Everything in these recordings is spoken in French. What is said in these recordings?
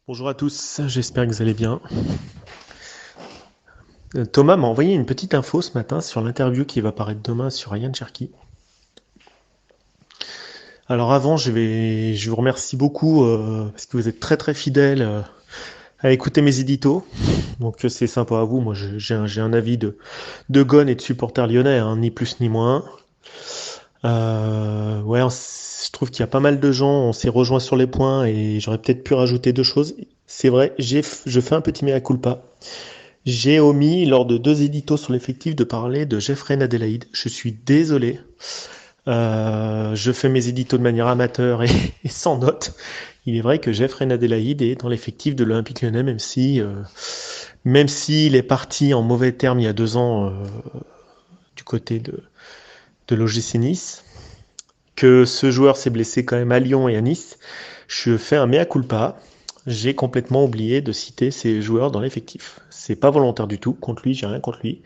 Bonjour à tous, j'espère que vous allez bien. Thomas m'a envoyé une petite info ce matin sur l'interview qui va paraître demain sur Ryan Cherky. Alors avant, je vous remercie beaucoup parce que vous êtes très très fidèles à écouter mes éditos. Donc c'est sympa à vous. Moi j'ai un avis de Gon et de supporter lyonnais, hein, ni plus ni moins. Ouais, je trouve qu'il y a pas mal de gens, on s'est rejoints sur les points et j'aurais peut-être pu rajouter deux choses. C'est vrai, je fais un petit mea culpa. J'ai omis lors de deux éditos sur l'effectif de parler de Jeffrey Adélaïde. Je suis désolé. Je fais mes éditos de manière amateur et sans note. Il est vrai que Jeffrey Adélaïde est dans l'effectif de l'Olympique Lyonnais, même s'il est parti en mauvais termes il y a 2 ans du côté de l'OGC Nice, que ce joueur s'est blessé quand même à Lyon et à Nice. Je fais un mea culpa. J'ai complètement oublié de citer ces joueurs dans l'effectif. C'est pas volontaire du tout. Contre lui, j'ai rien contre lui.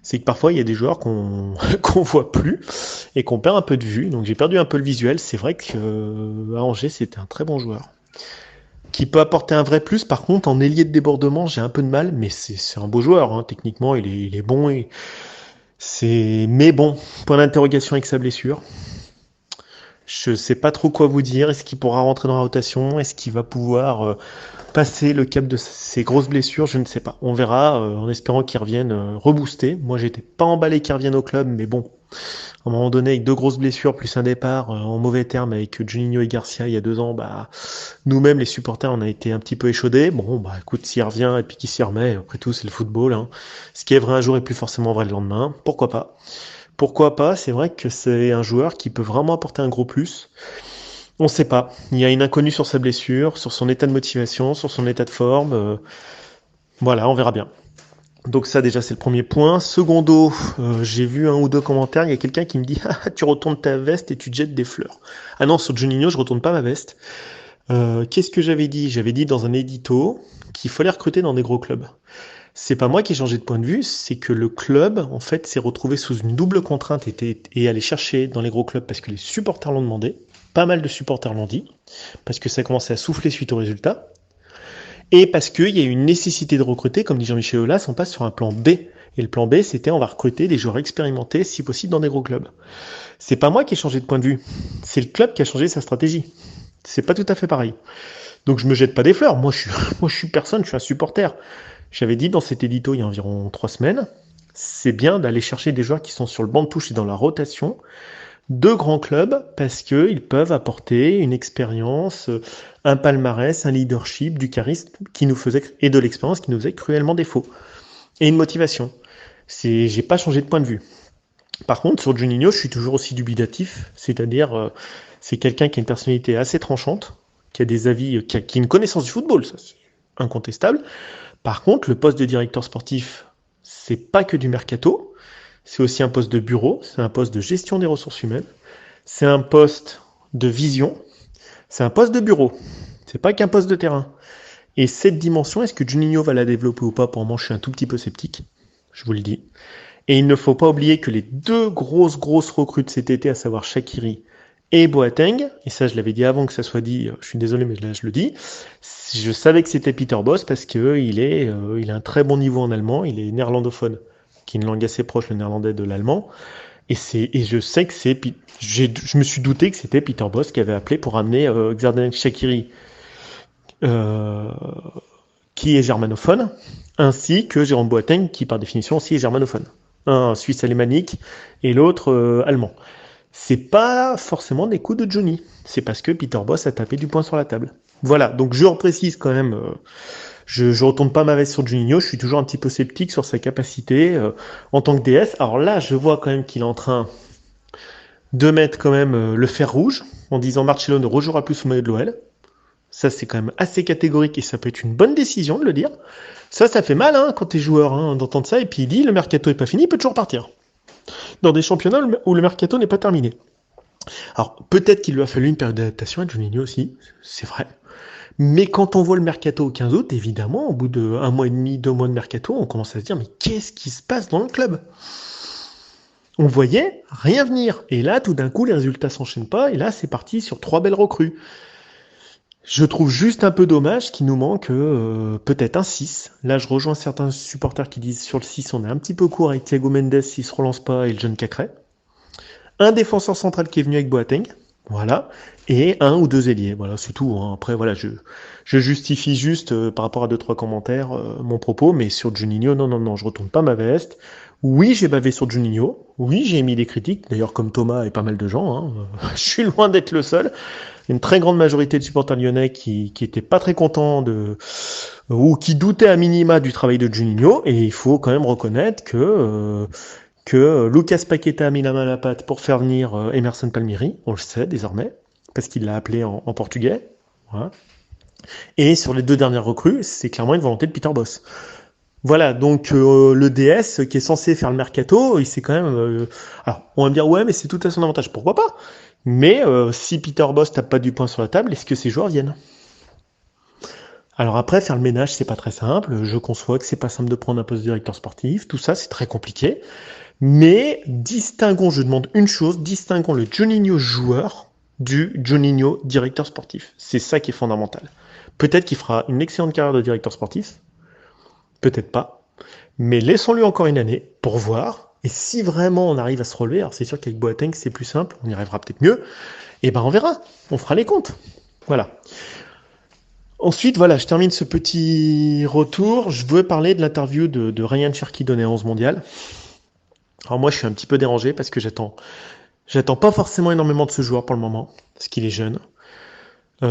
C'est que parfois il y a des joueurs qu'on qu'on voit plus et qu'on perd un peu de vue. Donc j'ai perdu un peu le visuel. C'est vrai que à Angers, c'était un très bon joueur qui peut apporter un vrai plus. Par contre, en ailier de débordement, j'ai un peu de mal, mais c'est un beau joueur. Hein. Techniquement, il est bon. Mais bon, point d'interrogation avec sa blessure. Je sais pas trop quoi vous dire. Est-ce qu'il pourra rentrer dans la rotation? Est-ce qu'il va pouvoir passer le cap de ses grosses blessures? Je ne sais pas. On verra en espérant qu'il revienne reboosté. Moi, j'étais pas emballé qu'il revienne au club, mais bon, à un moment donné, avec deux grosses blessures plus un départ en mauvais terme avec Juninho et Garcia il y a 2 ans, bah nous-mêmes les supporters, on a été un petit peu échaudés. Bon, bah écoute, s'il revient et puis qu'il s'y remet, après tout, c'est le football. Hein. Ce qui est vrai un jour est plus forcément vrai le lendemain. Pourquoi pas? Pourquoi pas? C'est vrai que c'est un joueur qui peut vraiment apporter un gros plus. On ne sait pas. Il y a une inconnue sur sa blessure, sur son état de motivation, sur son état de forme. Voilà, on verra bien. Donc ça déjà c'est le premier point. Secondo, j'ai vu un ou deux commentaires, il y a quelqu'un qui me dit ah tu retournes ta veste et tu te jettes des fleurs. Ah non, sur Juninho, je retourne pas ma veste. Qu'est-ce que j'avais dit? J'avais dit dans un édito qu'il fallait recruter dans des gros clubs. C'est pas moi qui ai changé de point de vue, c'est que le club en fait s'est retrouvé sous une double contrainte et allé chercher dans les gros clubs parce que les supporters l'ont demandé. Pas mal de supporters l'ont dit, parce que ça commençait à souffler suite aux résultats. Et parce qu'il y a une nécessité de recruter, comme dit Jean-Michel Aulas, on passe sur un plan B. Et le plan B, c'était on va recruter des joueurs expérimentés, si possible, dans des gros clubs. C'est pas moi qui ai changé de point de vue, c'est le club qui a changé sa stratégie. C'est pas tout à fait pareil. Donc je me jette pas des fleurs. Moi, je suis personne, je suis un supporter. J'avais dit dans cet édito il y a environ 3 semaines, c'est bien d'aller chercher des joueurs qui sont sur le banc de touche et dans la rotation, deux grands clubs parce qu'ils peuvent apporter une expérience, un palmarès, un leadership, du charisme qui nous faisait et de l'expérience qui nous faisait cruellement défaut et une motivation. J'ai pas changé de point de vue. Par contre, sur Juninho, je suis toujours aussi dubitatif, c'est-à-dire c'est quelqu'un qui a une personnalité assez tranchante, qui a des avis, qui a une connaissance du football, ça c'est incontestable. Par contre, le poste de directeur sportif, c'est pas que du mercato, c'est aussi un poste de bureau, c'est un poste de gestion des ressources humaines, c'est un poste de vision, c'est un poste de bureau. C'est pas qu'un poste de terrain. Et cette dimension, est-ce que Juninho va la développer ou pas? Pour moi, je suis un tout petit peu sceptique. Je vous le dis. Et il ne faut pas oublier que les deux grosses recrues de cet été, à savoir Shaqiri et Boateng, et ça je l'avais dit avant que ça soit dit, je suis désolé mais là je le dis, je savais que c'était Peter Bosz parce qu'il a un très bon niveau en allemand, il est néerlandophone, qui est une langue assez proche le néerlandais de l'allemand, et je sais que je me suis douté que c'était Peter Bosz qui avait appelé pour amener Xherdan Shaqiri, euh, qui est germanophone, ainsi que Jérôme Boateng, qui par définition aussi est germanophone. Un suisse alémanique et l'autre allemand. C'est pas forcément des coups de Johnny, c'est parce que Peter Bosz a tapé du poing sur la table. Voilà, donc je reprécise quand même, je retourne pas ma veste sur Juninho, je suis toujours un petit peu sceptique sur sa capacité en tant que DS. Alors là, je vois quand même qu'il est en train de mettre quand même le fer rouge, en disant Marcelo ne rejouera plus sous maillot de l'OL. Ça, c'est quand même assez catégorique et ça peut être une bonne décision de le dire. Ça fait mal hein, quand t'es joueur hein, d'entendre ça. Et puis il dit le mercato est pas fini, il peut toujours partir. Dans des championnats où le mercato n'est pas terminé. Alors peut-être qu'il lui a fallu une période d'adaptation à Juninho aussi, c'est vrai. Mais quand on voit le mercato au 15 août, évidemment, au bout de 1 mois et demi, 2 mois de mercato, on commence à se dire mais qu'est-ce qui se passe dans le club? On voyait rien venir. Et là, tout d'un coup, les résultats s'enchaînent pas. Et là, c'est parti sur 3 belles recrues. Je trouve juste un peu dommage qu'il nous manque peut-être un 6. Là, je rejoins certains supporters qui disent sur le 6, on est un petit peu court avec Thiago Mendes s'il se relance pas et le jeune Cacré. Un défenseur central qui est venu avec Boateng, voilà, et un ou deux ailiers, voilà, c'est tout. Hein. Après, voilà, je justifie juste par rapport à deux trois commentaires mon propos, mais sur Juninho, non, je retourne pas ma veste. Oui, j'ai bavé sur Juninho. Oui, j'ai émis des critiques, d'ailleurs comme Thomas et pas mal de gens. Hein. Je suis loin d'être le seul. Une très grande majorité de supporters lyonnais qui étaient pas très contents ou qui doutaient à minima du travail de Juninho. Et il faut quand même reconnaître que Lucas Paqueta a mis la main à la pâte pour faire venir Emerson Palmieri, on le sait désormais, parce qu'il l'a appelé en portugais. Voilà. Et sur les deux dernières recrues, c'est clairement une volonté de Peter Bosz. Voilà, donc le DS qui est censé faire le mercato, il s'est quand même... alors, on va me dire, ouais, mais c'est tout à son avantage, pourquoi pas? Mais si Peter Bosz tape pas du poing sur la table, est-ce que ces joueurs viennent? Alors après, faire le ménage, c'est pas très simple. Je conçois que c'est pas simple de prendre un poste de directeur sportif. Tout ça, c'est très compliqué. Mais distinguons, je demande une chose, distinguons le Juninho joueur du Juninho directeur sportif. C'est ça qui est fondamental. Peut-être qu'il fera une excellente carrière de directeur sportif, peut-être pas, mais laissons-lui encore une année pour voir. Et si vraiment on arrive à se relever, alors c'est sûr qu'avec Boateng c'est plus simple, on y arrivera peut-être mieux, et ben on verra, on fera les comptes. Voilà. Ensuite, voilà, je termine ce petit retour. Je veux parler de l'interview de Ryan Cherki donné à 11 mondial. Alors moi je suis un petit peu dérangé parce que j'attends pas forcément énormément de ce joueur pour le moment, parce qu'il est jeune.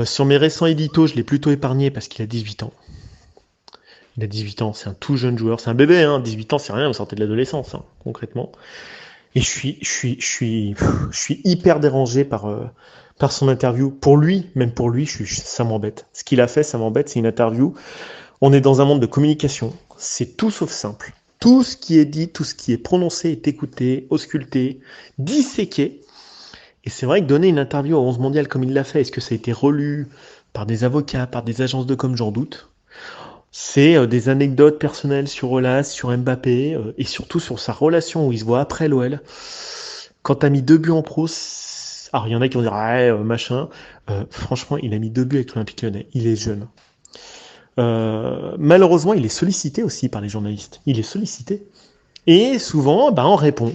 Sur mes récents éditos, je l'ai plutôt épargné parce qu'il a 18 ans. Il a 18 ans, c'est un tout jeune joueur, c'est un bébé, hein. 18 ans c'est rien, vous sortez de l'adolescence, hein, concrètement. Et je suis hyper dérangé par son interview. Pour lui, même pour lui, ça m'embête. Ce qu'il a fait, ça m'embête, c'est une interview. On est dans un monde de communication, c'est tout sauf simple. Tout ce qui est dit, tout ce qui est prononcé est écouté, ausculté, disséqué. Et c'est vrai que donner une interview à 11 mondial comme il l'a fait, est-ce que ça a été relu par des avocats, par des agences de com, j'en doute. C'est des anecdotes personnelles sur Olas, sur Mbappé, et surtout sur sa relation où il se voit après l'OL. Quand t'as mis 2 buts en pro, alors il y en a qui vont dire ah, machin. Franchement, il a mis 2 buts avec l'Olympique Lyonnais. Il est jeune. Malheureusement, il est sollicité aussi par les journalistes. Il est sollicité. Et souvent, bah, on répond.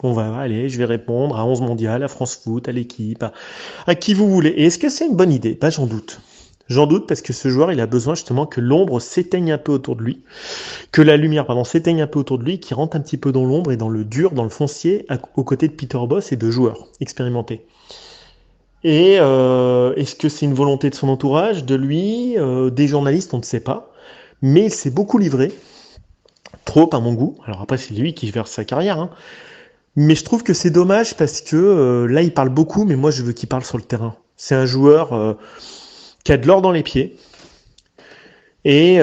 On va, allez, je vais répondre à 11 mondial, à France Foot, à l'équipe, à qui vous voulez. Et est-ce que c'est une bonne idée? Bah, j'en doute. J'en doute parce que ce joueur, il a besoin justement que l'ombre s'éteigne un peu autour de lui, que la lumière, pardon, s'éteigne un peu autour de lui, qui rentre un petit peu dans l'ombre et dans le dur, dans le foncier, aux côtés de Peter Bosz et de joueurs expérimentés. Et est-ce que c'est une volonté de son entourage, de lui, des journalistes, on ne sait pas. Mais il s'est beaucoup livré, trop à mon goût. Alors après, c'est lui qui verse sa carrière, hein. Mais je trouve que c'est dommage parce que là, il parle beaucoup, mais moi, je veux qu'il parle sur le terrain. C'est un joueur qui a de l'or dans les pieds. Et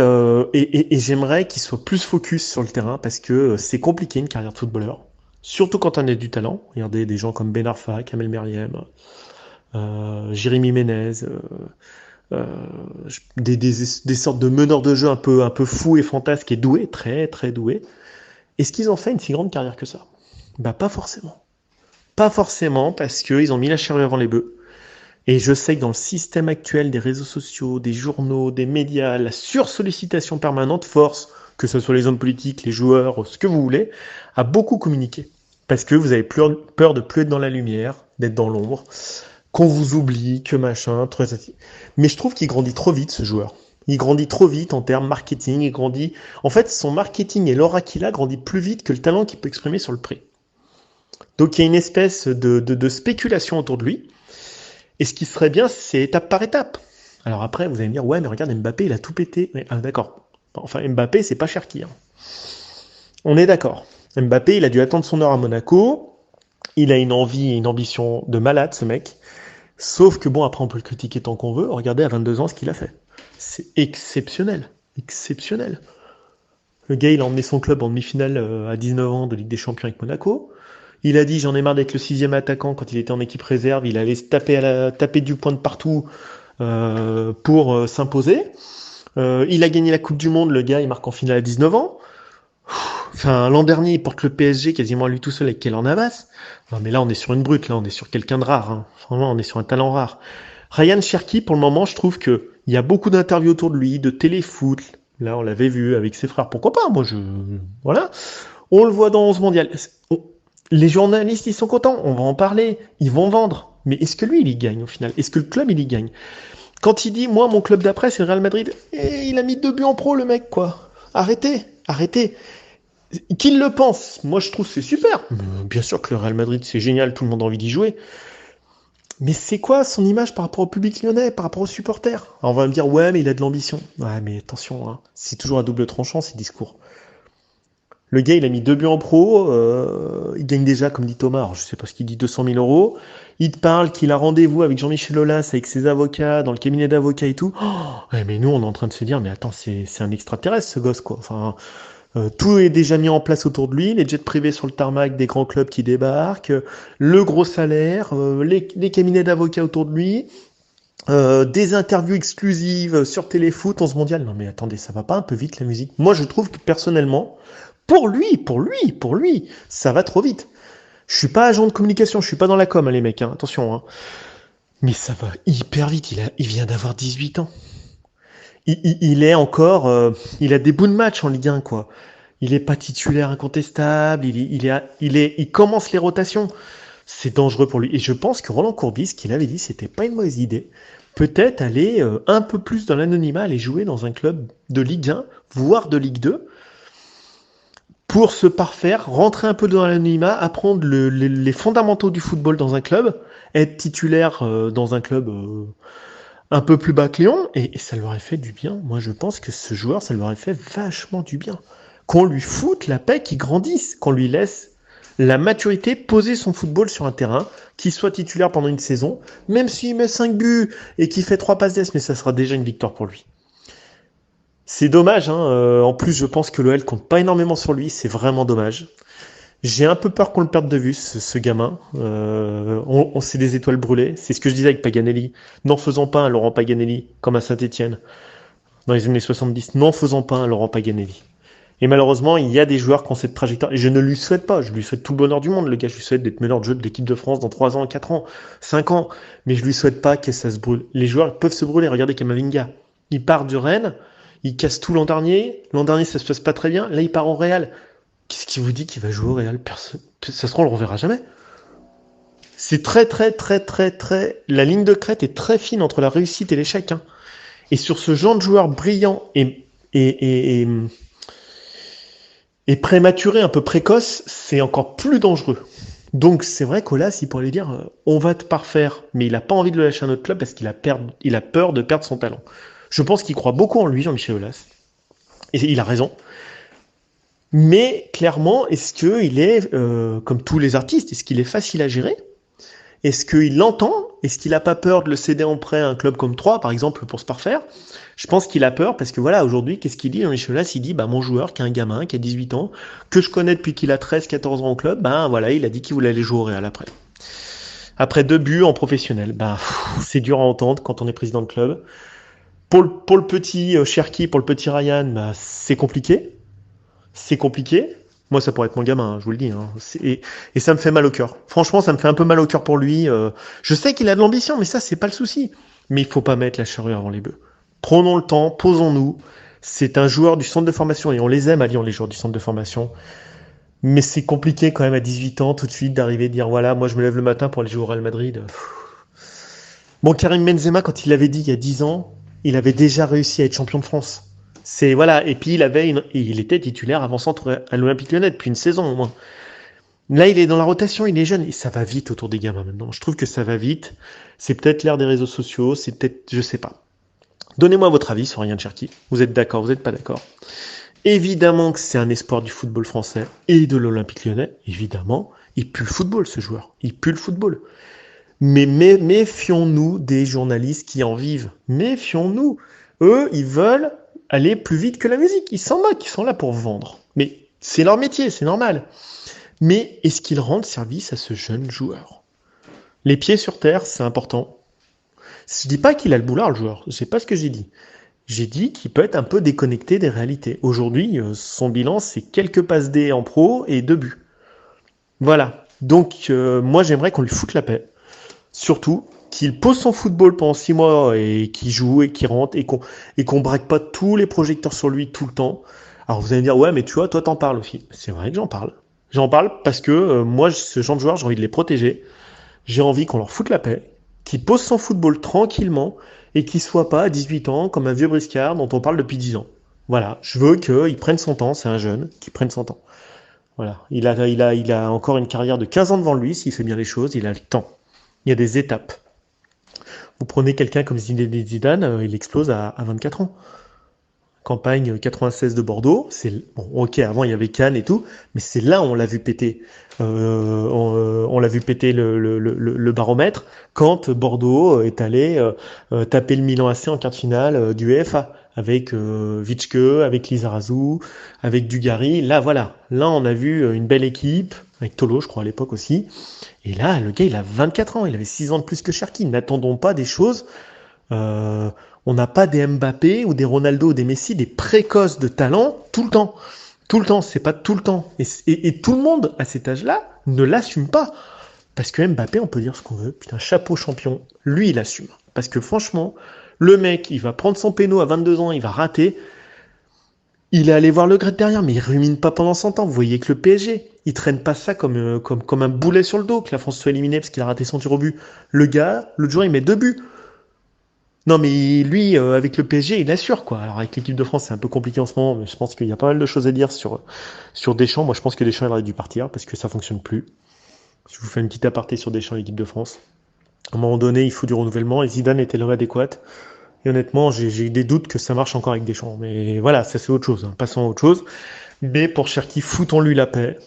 j'aimerais qu'il soit plus focus sur le terrain parce que c'est compliqué une carrière de footballeur. Surtout quand on a du talent. Regardez des gens comme Ben Arfa, Kamel Meriem, Jérémy Ménez, euh, des sortes de meneurs de jeu un peu fous et fantasques et doués, très très doués. Est-ce qu'ils ont fait une si grande carrière que ça? Bah pas forcément. Pas forcément parce qu'ils ont mis la charrue avant les bœufs. Et je sais que dans le système actuel des réseaux sociaux, des journaux, des médias, la sursollicitation permanente force, que ce soit les hommes politiques, les joueurs, ce que vous voulez, à beaucoup communiquer. Parce que vous avez peur de plus être dans la lumière, d'être dans l'ombre, qu'on vous oublie, que machin, mais je trouve qu'il grandit trop vite, ce joueur. Il grandit trop vite en termes marketing, il grandit... En fait, son marketing et l'aura qu'il a grandit plus vite que le talent qu'il peut exprimer sur le pré. Donc il y a une espèce de spéculation autour de lui. Et ce qui serait bien, c'est étape par étape. Alors après, vous allez me dire, ouais, mais regarde, Mbappé, il a tout pété. Mais, ah, d'accord. Enfin, Mbappé, c'est pas Cherki. Hein. On est d'accord. Mbappé, il a dû attendre son heure à Monaco. Il a une envie et une ambition de malade, ce mec. Sauf que bon, après, on peut le critiquer tant qu'on veut. Regardez à 22 ans ce qu'il a fait. C'est exceptionnel. Exceptionnel. Le gars, il a emmené son club en demi-finale à 19 ans de Ligue des Champions avec Monaco. Il a dit j'en ai marre d'être le 6e attaquant quand il était en équipe réserve. Il allait se taper du point de partout pour s'imposer. Il a gagné la Coupe du Monde. Le gars, il marque en finale à 19 ans. Enfin, l'an dernier, il porte le PSG quasiment à lui tout seul avec Keylor Navas. Non, mais là, on est sur une brute. Là, on est sur quelqu'un de rare. Hein. Franchement, on est sur un talent rare. Ryan Cherki, pour le moment, je trouve que il y a beaucoup d'interviews autour de lui, de téléfoot. Là, on l'avait vu avec ses frères. Pourquoi pas? Voilà. On le voit dans 11 mondial. Les journalistes, ils sont contents. On va en parler. Ils vont vendre. Mais est-ce que lui, il y gagne au final? Est-ce que le club, il y gagne? Quand il dit, moi, mon club d'après, c'est le Real Madrid, et il a mis 2 buts en pro, le mec, quoi. Arrêtez, arrêtez. Qu'il le pense, moi je trouve que c'est super. Bien sûr que le Real Madrid c'est génial, tout le monde a envie d'y jouer. Mais c'est quoi son image par rapport au public lyonnais, par rapport aux supporters? Alors on va me dire ouais mais il a de l'ambition. Ouais mais attention, hein, c'est toujours à double tranchant ces discours. Le gars il a mis 2 buts en pro, il gagne déjà comme dit Thomas, alors, je sais pas ce qu'il dit, 200 000 euros. Il te parle qu'il a rendez-vous avec Jean-Michel Aulas, avec ses avocats, dans le cabinet d'avocats et tout. Ouais mais nous on est en train de se dire mais attends c'est un extraterrestre ce gosse quoi. Enfin tout est déjà mis en place autour de lui, les jets privés sur le tarmac des grands clubs qui débarquent, le gros salaire, les cabinets d'avocats autour de lui, des interviews exclusives sur Téléfoot, 11 mondial. Non mais attendez, ça va pas un peu vite la musique? Moi je trouve que personnellement, pour lui, ça va trop vite. Je suis pas agent de communication, je suis pas dans la com, hein, les mecs, hein, attention. Hein. Mais ça va hyper vite, il vient d'avoir 18 ans. Il est encore, il a des bouts de match en Ligue 1, quoi. Il est pas titulaire incontestable, il commence les rotations. C'est dangereux pour lui. Et je pense que Roland Courbis, ce qu'il avait dit, c'était pas une mauvaise idée. Peut-être aller un peu plus dans l'anonymat, aller jouer dans un club de Ligue 1, voire de Ligue 2, pour se parfaire, rentrer un peu dans l'anonymat, apprendre les fondamentaux du football dans un club, être titulaire dans un club un peu plus bas que Lyon, et ça lui aurait fait du bien. Moi, je pense que ce joueur, ça lui aurait fait vachement du bien. Qu'on lui foute la paix, qu'il grandisse, qu'on lui laisse la maturité poser son football sur un terrain, qu'il soit titulaire pendant une saison, même s'il met 5 buts et qu'il fait 3 passes d'ess, mais ça sera déjà une victoire pour lui. C'est dommage, hein. En plus, je pense que l'OL compte pas énormément sur lui, c'est vraiment dommage. J'ai un peu peur qu'on le perde de vue, ce gamin. On sait des étoiles brûlées. C'est ce que je disais avec Paganelli. N'en faisons pas un Laurent Paganelli, comme à Saint-Etienne, dans les années 70. N'en faisons pas un Laurent Paganelli. Et malheureusement, il y a des joueurs qui ont cette trajectoire. Et je ne lui souhaite pas. Je lui souhaite tout le bonheur du monde, le gars. Je lui souhaite d'être meilleur de jeu de l'équipe de France dans 3 ans, 4 ans, 5 ans. Mais je lui souhaite pas que ça se brûle. Les joueurs peuvent se brûler. Regardez Kamavinga. Il part du Rennes. Il casse tout l'an dernier. L'an dernier, ça se passe pas très bien. Là, il part au Real. Qu'est-ce qui vous dit qu'il va jouer au Real? Personne. Ça se trouve, on le reverra jamais. C'est très. La ligne de crête est très fine entre la réussite et l'échec. Hein. Et sur ce genre de joueur brillant et prématuré, un peu précoce, c'est encore plus dangereux. Donc c'est vrai qu'Olas, il pourrait lui dire on va te parfaire, mais il n'a pas envie de le lâcher à un autre club parce qu'il a peur de perdre son talent. Je pense qu'il croit beaucoup en lui, Jean-Michel Aulas. Et il a raison. Mais clairement, est-ce qu'il est, comme tous les artistes, est-ce qu'il est facile à gérer? Est-ce qu'il l'entend? Est-ce qu'il n'a pas peur de le céder en prêt à un club comme Troyes, par exemple, pour se parfaire? Je pense qu'il a peur parce que voilà, aujourd'hui, qu'est-ce qu'il dit? Jean-Michel Aulas, il dit, bah, mon joueur, qui est un gamin, qui a 18 ans, que je connais depuis qu'il a 13, 14 ans au club, ben voilà, il a dit qu'il voulait aller jouer au Real après. Après 2 buts en professionnel. Ben, c'est dur à entendre quand on est président de club. Pour le petit Cherki, pour le petit Ryan, bah, c'est compliqué. C'est compliqué. Moi, ça pourrait être mon gamin, hein, je vous le dis. Hein. Et ça me fait mal au cœur. Franchement, ça me fait un peu mal au cœur pour lui. Je sais qu'il a de l'ambition, mais ça, c'est pas le souci. Mais il faut pas mettre la charrue avant les bœufs. Prenons le temps, posons-nous. C'est un joueur du centre de formation, et on les aime à Lyon, les joueurs du centre de formation. Mais c'est compliqué quand même à 18 ans, tout de suite, d'arriver à dire, voilà, moi je me lève le matin pour aller jouer au Real Madrid. Bon, Karim Benzema, quand il l'avait dit il y a 10 ans, il avait déjà réussi à être champion de France. C'est voilà, et puis il était titulaire avant-centre à l'Olympique Lyonnais depuis une saison au moins. Là, il est dans la rotation, il est jeune et ça va vite autour des gamins maintenant. Je trouve que ça va vite. C'est peut-être l'ère des réseaux sociaux, c'est peut-être, je sais pas. Donnez-moi votre avis sur Ryan Cherki. Vous êtes d'accord, vous n'êtes pas d'accord? Évidemment que c'est un espoir du football français et de l'Olympique Lyonnais. Évidemment, il pue le football ce joueur. Il pue le football. Mais méfions-nous des journalistes qui en vivent. Méfions-nous. Eux, ils veulent aller plus vite que la musique. Ils s'en moquent, ils sont là pour vendre. Mais c'est leur métier, c'est normal. Mais est-ce qu'ils rendent service à ce jeune joueur? Les pieds sur terre, c'est important. Je dis pas qu'il a le boulard, le joueur. C'est pas ce que j'ai dit. J'ai dit qu'il peut être un peu déconnecté des réalités. Aujourd'hui, son bilan, c'est quelques passes D en pro et 2 buts. Voilà. Donc, moi, j'aimerais qu'on lui foute la paix. Surtout, qu'il pose son football pendant 6 mois et qu'il joue et qu'il rentre et qu'on braque pas tous les projecteurs sur lui tout le temps. Alors vous allez me dire, ouais, mais tu vois, toi t'en parles aussi. C'est vrai que j'en parle. J'en parle parce que moi, ce genre de joueur, j'ai envie de les protéger. J'ai envie qu'on leur foute la paix, qu'ils posent son football tranquillement et qu'ils soient pas à 18 ans comme un vieux briscard dont on parle depuis 10 ans. Voilà, je veux qu'il prenne son temps, c'est un jeune, qui prenne son temps. Voilà, il a encore une carrière de 15 ans devant lui, s'il fait bien les choses, il a le temps. Il y a des étapes. Vous prenez quelqu'un comme Zinedine Zidane, il explose à 24 ans. Campagne 96 de Bordeaux, c'est bon, ok, avant il y avait Cannes et tout, mais c'est là où on l'a vu péter. On l'a vu péter le baromètre quand Bordeaux est allé taper le Milan AC en quart de finale du UEFA avec Vitschke, avec Lizarazu, avec Dugarry. Là, voilà, là on a vu une belle équipe avec Tolo, je crois à l'époque aussi. Et là, le gars, il a 24 ans, il avait 6 ans de plus que Cherki. N'attendons pas des choses. Euh, on n'a pas des Mbappé ou des Ronaldo ou des Messi, des précoces de talent tout le temps. Tout le temps, c'est pas tout le temps. Et tout le monde, à cet âge-là, ne l'assume pas. Parce que Mbappé, on peut dire ce qu'on veut. Putain, chapeau champion. Lui, il assume. Parce que franchement, le mec, il va prendre son péno à 22 ans, il va rater. Il est allé voir le grade derrière, mais il rumine pas pendant 100 ans. Vous voyez que le PSG, il traîne pas ça comme un boulet sur le dos, que la France soit éliminée parce qu'il a raté son tir au but. Le gars, l'autre jour, il met 2 buts. Non, mais lui, avec le PSG, il assure, quoi. Alors, avec l'équipe de France, c'est un peu compliqué en ce moment, mais je pense qu'il y a pas mal de choses à dire sur Deschamps. Moi, je pense que Deschamps, il aurait dû partir parce que ça fonctionne plus. Je vous fais une petite aparté sur Deschamps et l'équipe de France. À un moment donné, il faut du renouvellement et Zidane était l'homme adéquat. Et honnêtement, j'ai eu des doutes que ça marche encore avec Deschamps. Mais voilà, ça c'est autre chose. Hein. Passons à autre chose. Mais pour Cherki, foutons-lui la paix.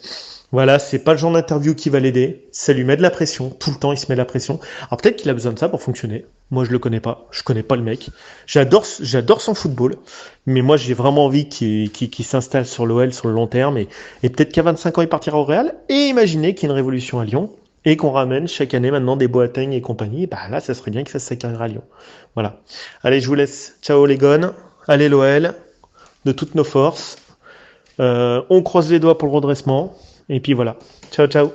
Voilà, c'est pas le genre d'interview qui va l'aider. Ça lui met de la pression. Tout le temps, il se met de la pression. Alors peut-être qu'il a besoin de ça pour fonctionner. Moi, je le connais pas. Je connais pas le mec. J'adore son football. Mais moi, j'ai vraiment envie qu'il s'installe sur l'OL sur le long terme. Et peut-être qu'à 25 ans, il partira au Real. Et imaginez qu'il y ait une révolution à Lyon. Et qu'on ramène chaque année maintenant des Boateng et compagnie. Bah là, ça serait bien qu'il fasse sa carrière à Lyon. Voilà. Allez, je vous laisse. Ciao les gones. Allez l'OL. De toutes nos forces. On croise les doigts pour le redressement. Et puis voilà. Ciao, ciao.